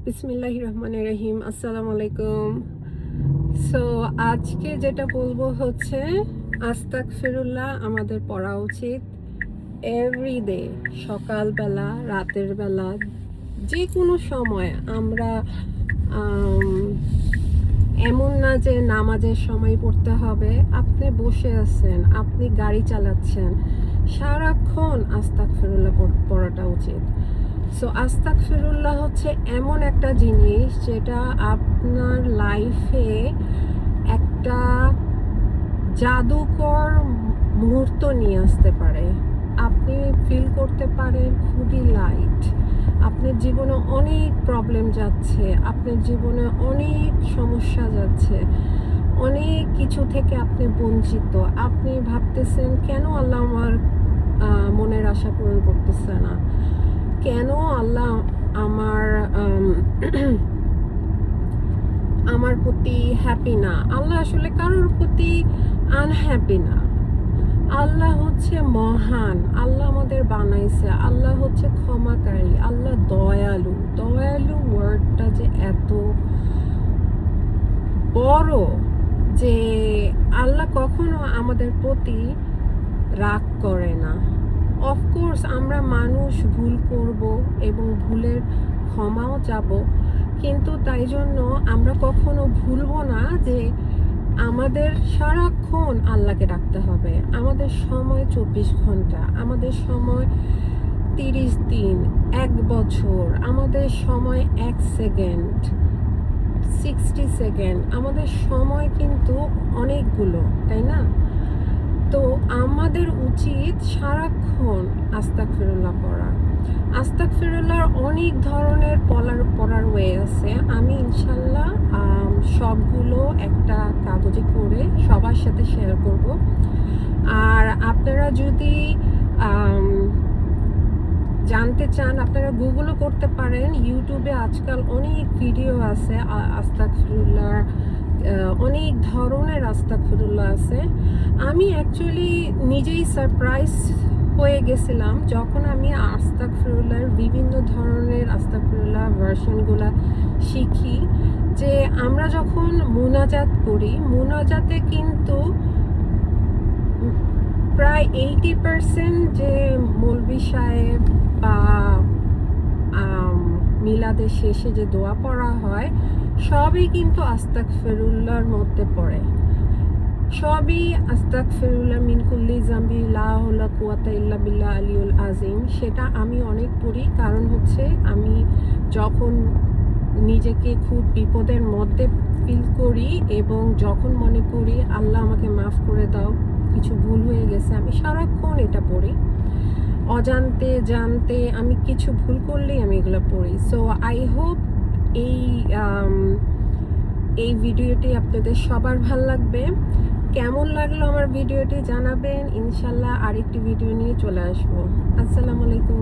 বিসমিল্লাহির রহমানির রহিম। আসসালামু আলাইকুম। সো আজকে যেটা বলবো হচ্ছে আস্তাগফিরুল্লাহ আমাদের পড়া উচিত এভরিডে, সকালবেলা, রাতের বেলা, যে কোনো সময়। আমরা এমন না যে নামাজের সময় পড়তে হবে। আপনি বসে আছেন, আপনি গাড়ি চালাচ্ছেন, সারাক্ষণ আস্তাগফিরুল্লাহ পড়াটা উচিত। সো আস্তাগফিরুল্লাহ হচ্ছে এমন একটা জিনিস যেটা আপনার লাইফে একটা জাদুকর মুহূর্ত নিয়ে আসতে পারে। আপনি ফিল করতে পারেন খুবই লাইট। আপনার জীবনে অনেক প্রবলেম যাচ্ছে, আপনার জীবনে অনেক সমস্যা যাচ্ছে, অনেক কিছু থেকে আপনি বঞ্চিত। আপনি ভাবতেছেন কেন আল্লাহ আমার মনের আশা পূরণ করতেছে না, কেন আল্লাহ আমার আমার প্রতি হ্যাপি না। আল্লাহ আসলে কারোর প্রতি আনহ্যাপি না। আল্লাহ হচ্ছে মহান, আল্লাহ আমাদের বানাইছে, আল্লাহ হচ্ছে ক্ষমাকারী, আল্লাহ দয়ালু। দয়ালু ওয়ার্ডটা যে এত বড় যে আল্লাহ কখনো আমাদের প্রতি রাগ করে না। অফকোর্স আমরা মানুষ, ভুল করব এবং ভুলের ক্ষমাও যাব, কিন্তু তাই জন্য আমরা কখনো ভুলবো না যে আমাদের সারাক্ষণ আল্লাহকে ডাকতে হবে। আমাদের সময় 24 ঘন্টা, আমাদের সময় 30 দিন, 1 বছর, আমাদের সময় 1 সেকেন্ড, 60 সেকেন্ড, আমাদের সময় কিন্তু অনেকগুলো, তাই না? তো আমাদের উচিত সারাক্ষণ আস্তাগফিরুল্লাহ পড়া। আস্তাগফিরুল্লাহর অনেক ধরনের পড়ার ওয়ে আছে। আমি ইনশাল্লাহ সবগুলো একটা কাগজে করে সবার সাথে শেয়ার করব। আর আপনারা যদি জানতে চান, আপনারা গুগলও করতে পারেন। ইউটিউবে আজকাল অনেক ভিডিও আছে আস্তাগফিরুল্লাহ, অনেক ধরনের আস্তাগফিরুল্লাহ আছে। আমি অ্যাকচুয়ালি নিজেই সারপ্রাইজ হয়ে গেছিলাম যখন আমি আস্তাগফিরুল্লাহর বিভিন্ন ধরনের আস্তাগফিরুল্লাহ ভার্সনগুলা শিখি। যে আমরা যখন মুনাজাত করি, মুনাজাতে কিন্তু প্রায় 80% যে মৌলবি সাহেব বা মিলাদের শেষে যে দোয়া পড়া হয় সবই কিন্তু আস্তাগফিরুল্লাহর মধ্যে পড়ে। সবই আস্তাগফিরুল্লাহ মিন কুল্লি জামবি লা হাওলা কুওয়াতা ইল্লা বিল্লাহ আলিউল আযীম। সেটা আমি অনেক পড়ি, কারণ হচ্ছে আমি যখন নিজেকে খুব বিপদের মধ্যে ফিল করি এবং যখন মনে করি আল্লাহ আমাকে মাফ করে দাও, কিছু ভুল হয়ে গেছে, আমি সারাক্ষণ এটা পড়ি। অজান্তে জানতে আমি কিছু ভুল করলেই আমি এগুলো পড়ি। সো আই হোপ এই ভিডিওটি আপনাদের সবার ভাল লাগবে। কেমন লাগলো আমার ভিডিওটি জানাবেন। ইনশাল্লাহ আরেকটি ভিডিও নিয়ে চলে আসবো। আসসালামু আলাইকুম।